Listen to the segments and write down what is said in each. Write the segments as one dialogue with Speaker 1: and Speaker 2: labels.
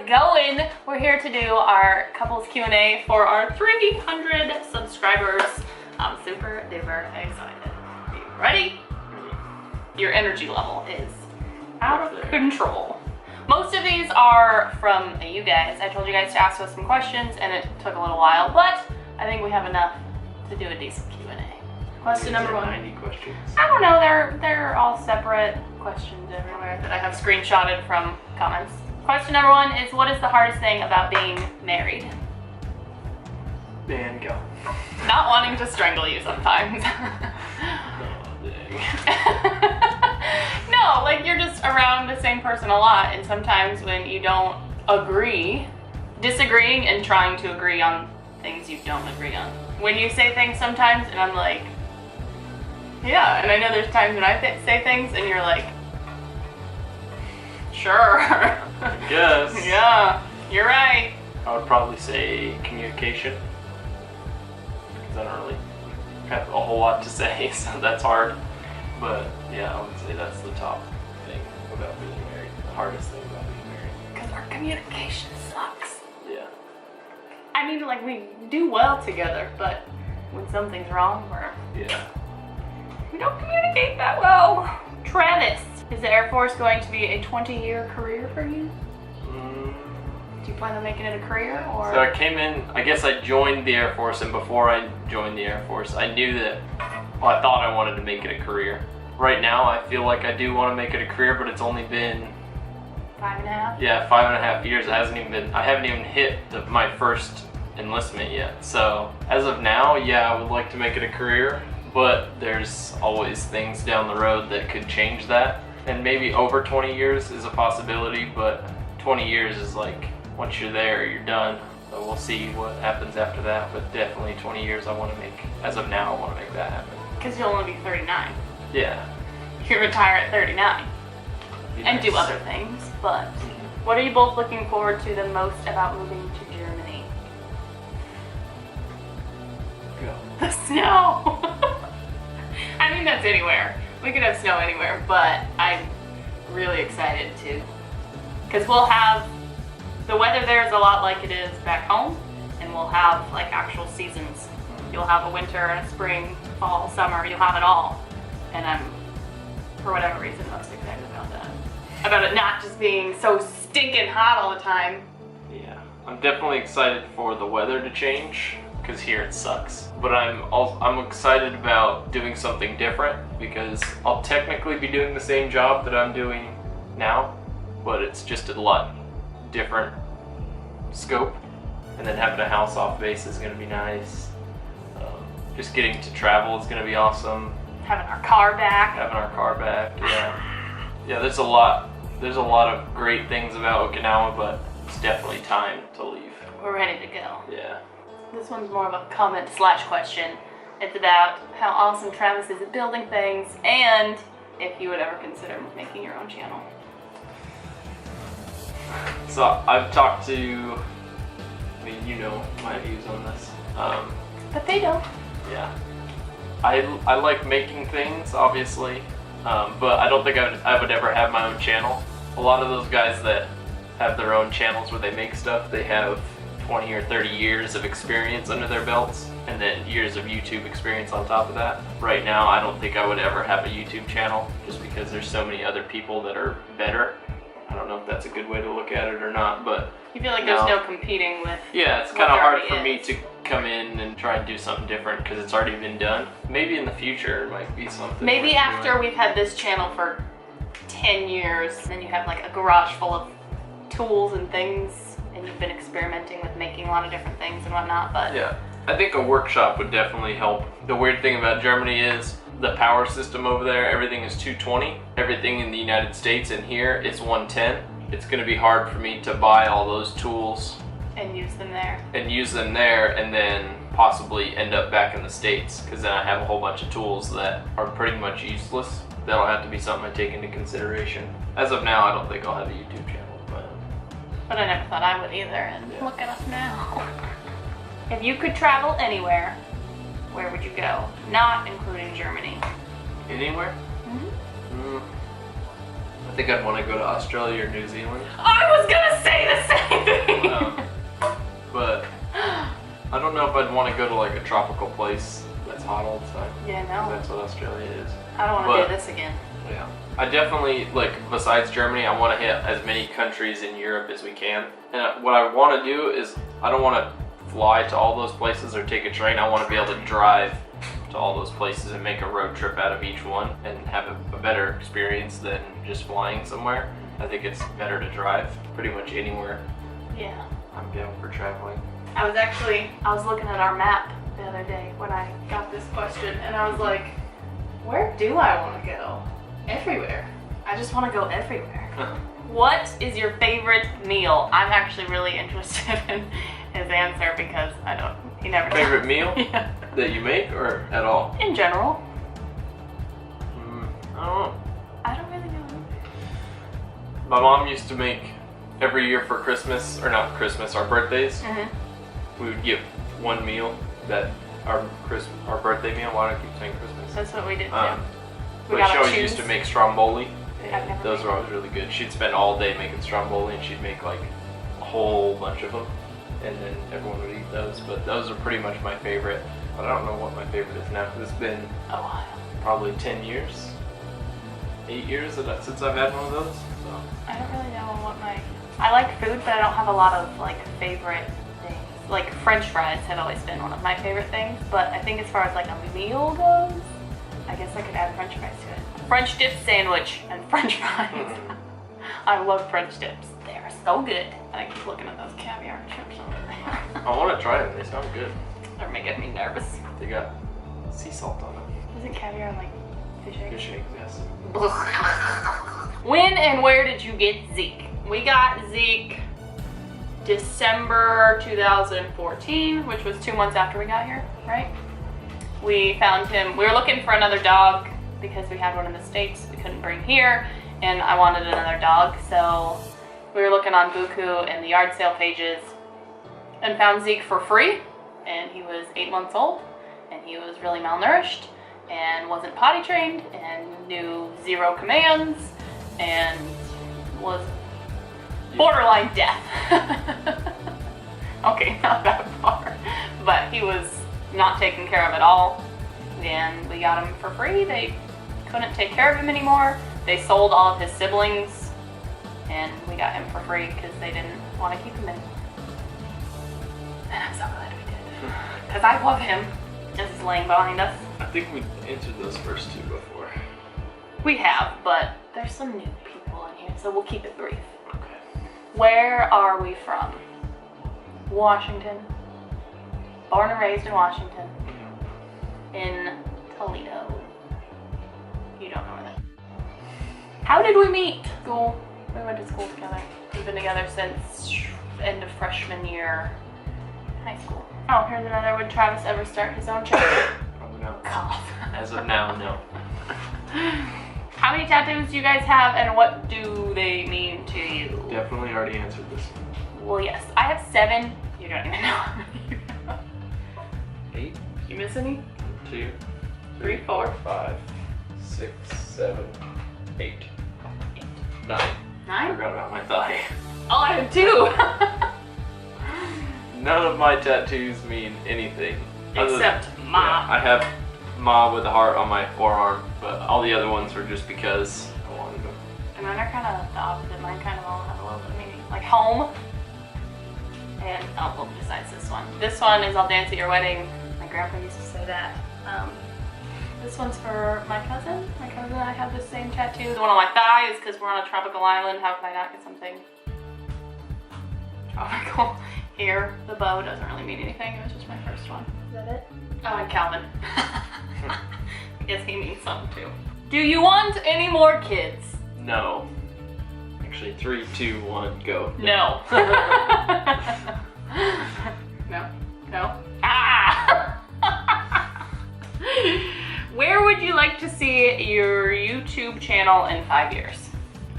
Speaker 1: it going? We're here to do our couples Q&A for our 300 subscribers. I'm super duper excited. Are you ready? Your energy level is out of control. Most of these are from you guys. I told you guys to ask us some questions and it took a little while, but I think we have enough to do a decent Q&A. Question number 1.
Speaker 2: 90 questions.
Speaker 1: I don't know, they're all separate questions everywhere that I have screenshotted from comments. Question number 1 is, what is the hardest thing about being married?
Speaker 2: Dan, go.
Speaker 1: Not wanting to strangle you sometimes.
Speaker 2: Oh, dang.
Speaker 1: No, like you're just around the same person a lot, and sometimes when you don't agree, disagreeing and trying to agree on things you don't agree on. When you say things sometimes and I'm like, yeah, and I know there's times when I say things and you're like, sure.
Speaker 2: I guess.
Speaker 1: Yeah, you're right.
Speaker 2: I would probably say communication, because I don't really have a whole lot to say, so that's hard. But yeah, I would say that's the top thing about being married, the hardest thing about being married.
Speaker 1: Because our communication sucks.
Speaker 2: Yeah.
Speaker 1: I mean, like, we do well together, but when something's wrong, we don't communicate that well. Travis, is the Air Force going to be a 20-year career for you? Do you plan on making it a career, or?
Speaker 2: So I came in, I guess I joined the Air Force, and before I joined the Air Force, I knew that, well, I thought I wanted to make it a career. Right now, I feel like I do want to make it a career, but it's only been
Speaker 1: 5.5?
Speaker 2: Yeah, 5.5 years. I haven't even hit my first enlistment yet. So as of now, yeah, I would like to make it a career, but there's always things down the road that could change that. And maybe over 20 years is a possibility, but 20 years is like, once you're there, you're done. So we'll see what happens after that, but definitely 20 years I want to make, as of now, I want to make that happen.
Speaker 1: Because you'll only be 39.
Speaker 2: Yeah.
Speaker 1: You retire at 39 and do other things, but what are you both looking forward to the most about moving to Germany?
Speaker 2: Go.
Speaker 1: The snow! I mean, that's anywhere. We could have snow anywhere, but I'm really excited too. Because we'll have, the weather there is a lot like it is back home, and we'll have like actual seasons. You'll have a winter and a spring, fall, summer, you'll have it all. And I'm, for whatever reason, most excited about that. About it not just being so stinking hot all the time.
Speaker 2: Yeah, I'm definitely excited for the weather to change, because here it sucks. But I'm excited about doing something different, because I'll technically be doing the same job that I'm doing now, but it's just a lot different scope. And then having a house off base is going to be nice. Just getting to travel is going to be awesome.
Speaker 1: Having our car back.
Speaker 2: Yeah. Yeah, there's a lot of great things about Okinawa, but it's definitely time to leave.
Speaker 1: We're ready to go.
Speaker 2: Yeah.
Speaker 1: This one's more of a comment / question. It's about how awesome Travis is at building things, and if you would ever consider making your own channel.
Speaker 2: So I've talked to, I mean, you know my views on this.
Speaker 1: But they don't.
Speaker 2: Yeah. I like making things, obviously, but I don't think I would ever have my own channel. A lot of those guys that have their own channels where they make stuff, they have 20 or 30 years of experience under their belts, and then years of YouTube experience on top of that. Right now, I don't think I would ever have a YouTube channel, just because there's so many other people that are better. I don't know if that's a good way to look at it or not, but
Speaker 1: you feel like there's no competing with.
Speaker 2: Yeah, it's kind of hard for me to come in and try and do something different because it's already been done. Maybe in the future it might be something.
Speaker 1: Maybe after we've had this channel for 10 years, then you have like a garage full of tools and things, and you've been experimenting with making a lot of different things and whatnot. But
Speaker 2: yeah, I think a workshop would definitely help. The weird thing about Germany is the power system over there, everything is 220. Everything in the United States and here is 110. It's going to be hard for me to buy all those tools
Speaker 1: and use them there.
Speaker 2: And then possibly end up back in the States, because then I have a whole bunch of tools that are pretty much useless. That'll have to be something I take into consideration. As of now, I don't think I'll have a YouTube channel.
Speaker 1: But I never thought I would either, and look at us now. If you could travel anywhere, where would you go? Not including Germany.
Speaker 2: Anywhere? I think I'd want to go to Australia or New Zealand.
Speaker 1: I was gonna say the same
Speaker 2: don't know if I'd want to go to like a tropical place that's hot all the time.
Speaker 1: Yeah, no.
Speaker 2: That's what Australia is.
Speaker 1: I don't want to do this again.
Speaker 2: Yeah. I definitely, like, besides Germany, I want to hit as many countries in Europe as we can. And what I want to do is, I don't want to fly to all those places or take a train. I want to be able to drive to all those places and make a road trip out of each one and have a better experience than just flying somewhere. I think it's better to drive pretty much anywhere.
Speaker 1: Yeah.
Speaker 2: I'm down for traveling.
Speaker 1: I was looking at our map the other day when I got this question, and I was like, where do I want to go? Everywhere. I just want to go everywhere. What is your favorite meal? I'm actually really interested in his answer because he never
Speaker 2: Favorite meal?
Speaker 1: Yeah.
Speaker 2: That you make or at all?
Speaker 1: In general.
Speaker 2: I don't know.
Speaker 1: I don't really know.
Speaker 2: My mom used to make every year for Christmas, or not Christmas, our birthdays. We would get one meal that our birthday meal. Why do I keep saying Christmas?
Speaker 1: That's what we did too.
Speaker 2: But she always used to make stromboli.
Speaker 1: I've never
Speaker 2: Those
Speaker 1: made
Speaker 2: were always really good. She'd spend all day making stromboli, and she'd make like a whole bunch of them, and then everyone would eat those. But those are pretty much my favorite. But I don't know what my favorite is now, because it's been
Speaker 1: a while.
Speaker 2: Probably 10 years, 8 years since I've had one of those. So.
Speaker 1: I don't really know what I like food, but I don't have a lot of like favorite things. Like French fries have always been one of my favorite things, but I think as far as like a meal goes, I guess I could add French fries to it. French dip sandwich and French fries. I love French dips. They are so good. I keep looking at those caviar chips over there.
Speaker 2: I want to try them. They sound good.
Speaker 1: They're making me nervous.
Speaker 2: They got sea salt on them.
Speaker 1: Isn't caviar like fish eggs?
Speaker 2: Fish eggs, yes.
Speaker 1: When and where did you get Zeke? We got Zeke December 2014, which was 2 months after we got here, right? We found him. We were looking for another dog because we had one in the States we couldn't bring here, and I wanted another dog, so we were looking on Buku and the yard sale pages and found Zeke for free, and he was 8 months old, and he was really malnourished and wasn't potty trained and knew 0 commands and was borderline deaf. Okay, not that far, but he was not taken care of at all, and we got him for free. They couldn't take care of him anymore. They sold all of his siblings, and we got him for free because they didn't want to keep him anymore. And I'm so glad we did, because I love him. Just laying behind us.
Speaker 2: I think we answered those first two before.
Speaker 1: We have, but there's some new people in here, so we'll keep it brief.
Speaker 2: Okay.
Speaker 1: Where are we from? Washington. Born and raised in Washington. In Toledo. You don't know where that is. How did we meet? School. We went to school together. We've been together since end of freshman year, high school. Oh, here's another. Would Travis ever start his own channel?
Speaker 2: Probably not.
Speaker 1: Cough.
Speaker 2: As of now, no.
Speaker 1: How many tattoos do you guys have, and what do they mean to you?
Speaker 2: Definitely already answered this.
Speaker 1: Well, yes. I have 7. You don't even know how many you have.
Speaker 2: 8.
Speaker 1: You miss any?
Speaker 2: 2,
Speaker 1: 3, 4,
Speaker 2: 5, 6, 7, 8, 9.
Speaker 1: 9?
Speaker 2: Forgot about my thigh.
Speaker 1: Oh, I have 2.
Speaker 2: None of my tattoos mean anything.
Speaker 1: Except Ma.
Speaker 2: Yeah, I have Ma with a heart on my forearm, but all the other ones were just because I wanted them.
Speaker 1: And mine are kind of the opposite. Mine kind of all have a little bit of meaning. Like home. And, oh, well, besides this one. This one is I'll dance at your wedding. My grandpa used to say that. This one's for my cousin. My cousin and I have the same tattoo. The one on my thigh is because we're on a tropical island. How could I not get something tropical? Here, the bow doesn't really mean anything. It was just my first one. Is that it? Oh, and Calvin. I guess he means something too. Do you want any more kids?
Speaker 2: No. Actually, 3, 2, 1, go.
Speaker 1: No. No. No. Ah! Where would you like to see your YouTube channel in 5 years?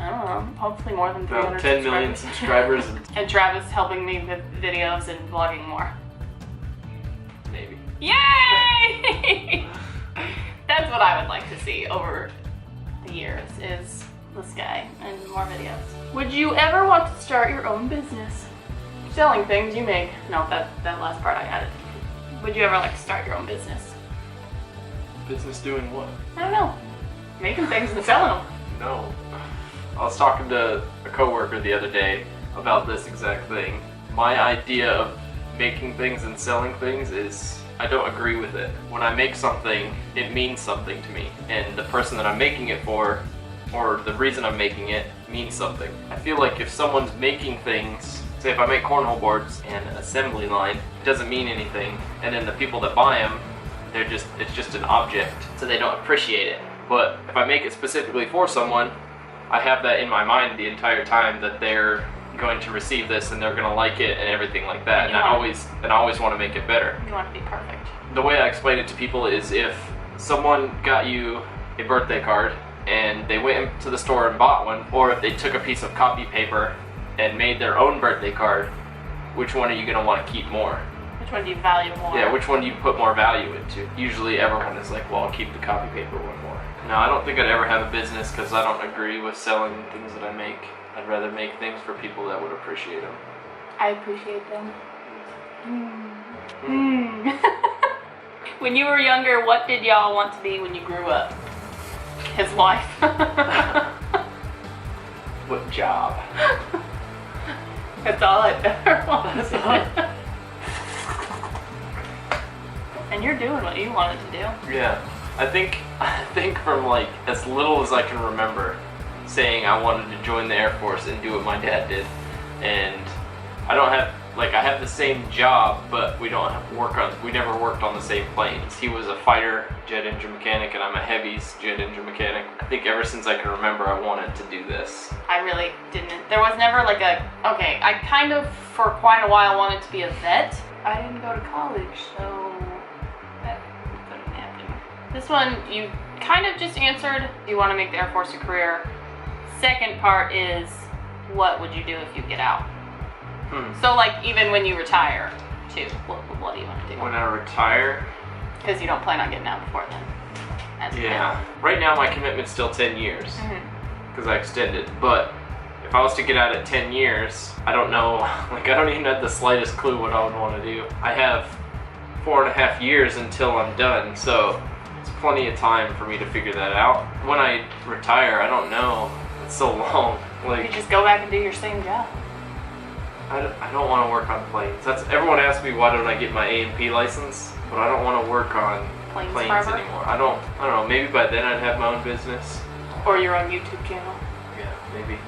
Speaker 1: I don't know. Hopefully more than 300
Speaker 2: About 10 million subscribers.
Speaker 1: And Travis helping me with videos and vlogging more.
Speaker 2: Maybe.
Speaker 1: Yay! That's what I would like to see over the years, is this guy and more videos. Would you ever want to start your own business? Selling things you make. No, that last part I added. Would you ever like start your own business?
Speaker 2: Business doing what?
Speaker 1: I don't know. Making things and selling them.
Speaker 2: No. I was talking to a coworker the other day about this exact thing. My idea of making things and selling things is, I don't agree with it. When I make something, it means something to me. And the person that I'm making it for, or the reason I'm making it, means something. I feel like if someone's making things, say if I make cornhole boards and an assembly line, it doesn't mean anything. And then the people that buy them, it's just an object, so they don't appreciate it. But if I make it specifically for someone, I have that in my mind the entire time that they're going to receive this and they're going to like it and everything like that. And I always want to make it better.
Speaker 1: You want to be perfect.
Speaker 2: The way I explain it to people is if someone got you a birthday card and they went to the store and bought one, or if they took a piece of copy paper and made their own birthday card, which one are you going to want to keep more?
Speaker 1: Which one do you value more?
Speaker 2: Yeah, which one do you put more value into? Usually everyone is like, well, I'll keep the copy paper one more. No, I don't think I'd ever have a business because I don't agree with selling things that I make. I'd rather make things for people that would appreciate them.
Speaker 1: I appreciate them. When you were younger, what did y'all want to be when you grew up? His wife.
Speaker 2: What job?
Speaker 1: That's all I ever wanted. And you're doing what you wanted to do.
Speaker 2: Yeah. I think from like as little as I can remember saying I wanted to join the Air Force and do what my dad did. And I don't have, like, I have the same job, but we never worked on the same planes. He was a fighter jet engine mechanic and I'm a heavies jet engine mechanic. I think ever since I can remember I wanted to do this.
Speaker 1: I really didn't. There was never like okay, I kind of for quite a while wanted to be a vet. I didn't go to college, so that couldn't happen. This one, you kind of just answered, you want to make the Air Force a career. Second part is, what would you do if you get out? So like even when you retire too, what do you want to do?
Speaker 2: When I retire?
Speaker 1: Because you don't plan on getting out before then.
Speaker 2: Yeah. Right now my commitment's still 10 years because I extended, but if I was to get out at 10 years, I don't know, like I don't even have the slightest clue what I would want to do. I have 4.5 years until I'm done, so it's plenty of time for me to figure that out. When I retire, I don't know. It's so long. Like,
Speaker 1: you just go back and do your same job.
Speaker 2: I don't want to work on planes. Everyone asks me why don't I get my A&P license, but I don't want to work on planes anymore. I don't know. Maybe by then I'd have my own business
Speaker 1: or your own YouTube channel.
Speaker 2: Yeah, maybe.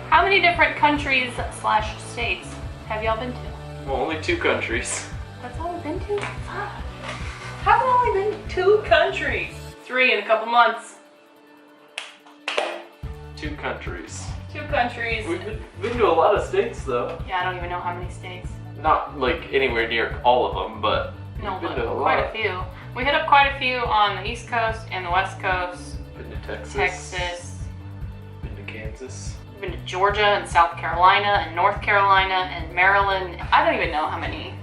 Speaker 1: How many different countries / states have y'all been to?
Speaker 2: Well, only 2 countries.
Speaker 1: That's all we've been to? Fuck. Have we only been 2 countries? 3 in a couple months.
Speaker 2: 2 countries.
Speaker 1: 2 countries.
Speaker 2: We've been to a lot of states though.
Speaker 1: Yeah, I don't even know how many states.
Speaker 2: Not like anywhere near all of them, but
Speaker 1: no, but quite a few. We hit up quite a few on the East Coast and the West Coast.
Speaker 2: Been to
Speaker 1: Texas.
Speaker 2: Been to Kansas.
Speaker 1: Been to Georgia and South Carolina and North Carolina and Maryland. I don't even know how many.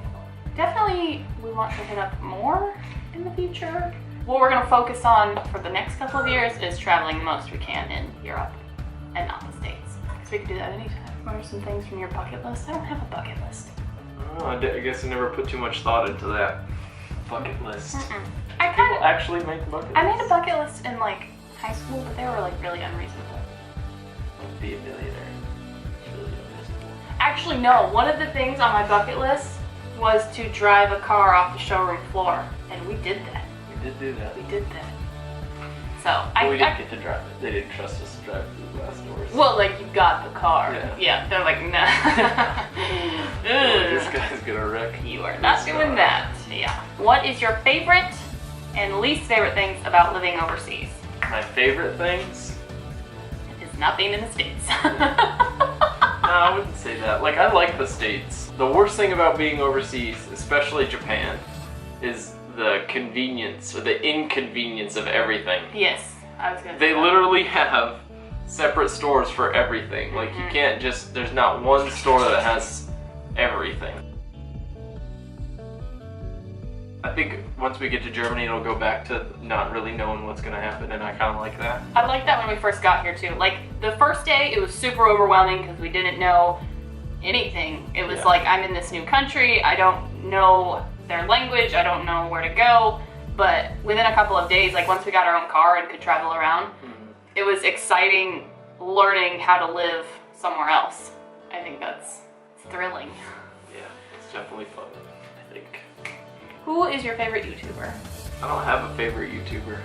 Speaker 1: Definitely we want to hit up more in the future. What we're going to focus on for the next couple of years is traveling the most we can in Europe and not the States. Because we could do that anytime. What are some things from your bucket list? I don't have a bucket list.
Speaker 2: Oh, I guess I never put too much thought into that bucket list.
Speaker 1: I kind of
Speaker 2: actually make bucket lists.
Speaker 1: I made a bucket list in like high school, but they were like really unreasonable.
Speaker 2: Like be a millionaire. It's really unreasonable.
Speaker 1: Actually, no. One of the things on my bucket list was to drive a car off the showroom floor, and we did that.
Speaker 2: We did do that.
Speaker 1: We did that. So
Speaker 2: we didn't get to drive it. They didn't trust us to drive through the glass doors.
Speaker 1: Well, like you got the car.
Speaker 2: Yeah.
Speaker 1: They're like, nah.
Speaker 2: This guy's gonna wreck.
Speaker 1: You are not doing that. Yeah. What is your favorite and least favorite things about living overseas?
Speaker 2: My favorite things
Speaker 1: is not being in the States.
Speaker 2: No, I wouldn't say that. Like, I like the States. The worst thing about being overseas, especially Japan, is the convenience or the inconvenience of everything.
Speaker 1: Yes, I was gonna say
Speaker 2: They
Speaker 1: that.
Speaker 2: literally have separate stores for everything. Like, you can't just, there's not one store that has everything. I think once we get to Germany, it'll go back to not really knowing what's gonna happen, and I kind of like that.
Speaker 1: I like that when we first got here too. Like the first day, it was super overwhelming because we didn't know anything. It was like, I'm in this new country. I don't know their language, I don't know where to go, but within a couple of days, like once we got our own car and could travel around, it was exciting learning how to live somewhere else. I think that's thrilling.
Speaker 2: Yeah, it's definitely fun, I think.
Speaker 1: Who is your favorite YouTuber?
Speaker 2: I don't have a favorite YouTuber.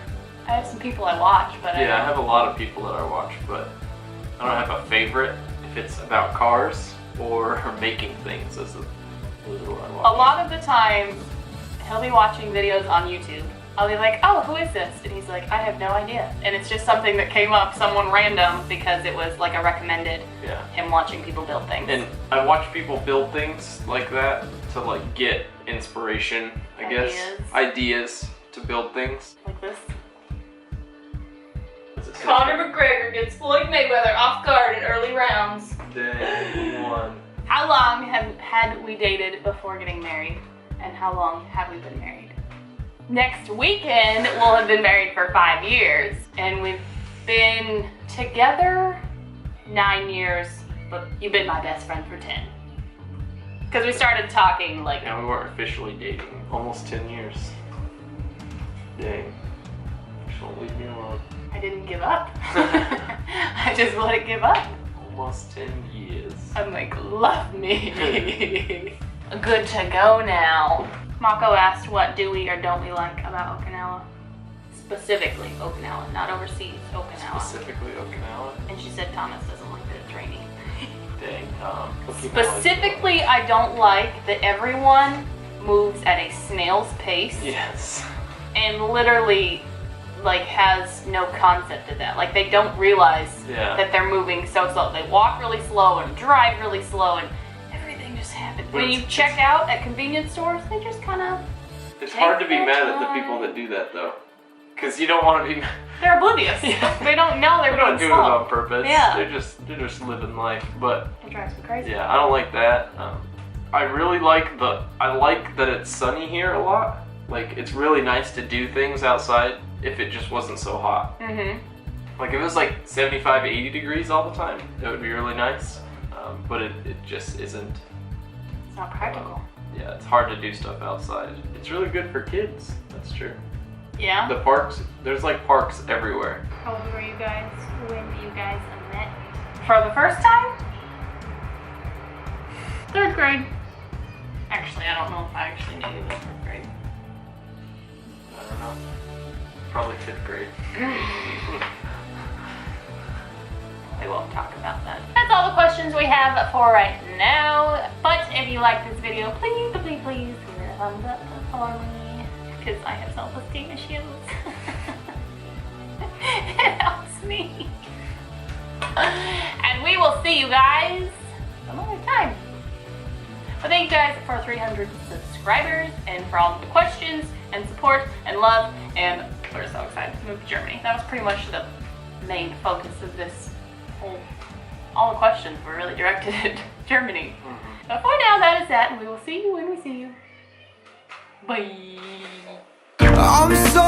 Speaker 1: I have some people I watch, but
Speaker 2: I have a lot of people that I watch, but I don't have a favorite. If it's about cars or making things, those are who I watch.
Speaker 1: A lot of the time, he'll be watching videos on YouTube. I'll be like, oh, who is this? And he's like, I have no idea. And it's just something that came up, someone random, because it was like a recommended, him watching people build things.
Speaker 2: And I watch people build things like that to like get inspiration, I guess. Ideas to build things.
Speaker 1: Like this. Conor McGregor gets Floyd Mayweather off guard in early rounds.
Speaker 2: Dang, he won.
Speaker 1: How long had we dated before getting married? And how long have we been married? Next weekend, we'll have been married for 5 years. And we've been together 9 years, but you've been my best friend for 10. Because we started talking like...
Speaker 2: And we weren't officially dating almost 10 years. Dang. Just won't leave me alone.
Speaker 1: I didn't give up. I just wouldn't give up.
Speaker 2: Almost 10 years.
Speaker 1: I'm like, love me. Good to go now. Mako asked, what do we or don't we like about Okinawa? Specifically Okinawa, not overseas, Okinawa.
Speaker 2: Specifically Okinawa?
Speaker 1: And she said Thomas doesn't like that it's raining.
Speaker 2: Dang, Tom.
Speaker 1: Specifically, I don't like that everyone moves at a snail's pace.
Speaker 2: Yes.
Speaker 1: And literally, like, has no concept of that. Like, they don't realize that they're moving so slow. They walk really slow and drive really slow and everything just happens. When you check out at convenience stores, they just kind of...
Speaker 2: It's hard to be mad at the people that do that, though. Because you don't want to be...
Speaker 1: They're oblivious. They don't know they're being slow.
Speaker 2: They don't do it on purpose.
Speaker 1: Yeah.
Speaker 2: They're just living life. But
Speaker 1: it drives me crazy.
Speaker 2: Yeah, I don't like that. I really like I like that it's sunny here a lot. Like, it's really nice to do things outside if it just wasn't so hot. Like, if it was like 75, 80 degrees all the time, that would be really nice. But it just isn't.
Speaker 1: It's not practical.
Speaker 2: Yeah, it's hard to do stuff outside. It's really good for kids. That's true.
Speaker 1: Yeah?
Speaker 2: The parks, there's like parks everywhere.
Speaker 1: How old were you guys when you guys met? For the first time? 3rd grade. Actually, I don't know if I actually knew you in 3rd grade.
Speaker 2: I don't know. Probably 5th grade.
Speaker 1: We won't talk about that. That's all the questions we have for right now. But if you like this video, please give it a thumbs up for me. Because I have self-esteem issues. It helps me. And we will see you guys some other time. But thank you guys for 300 subscribers and for all the questions and support and love. And we're so excited to move to Germany. That was pretty much the main focus of this whole... All the questions were really directed at Germany. But for now, that is that. And we will see you when we see you. Bye.
Speaker 3: I'm so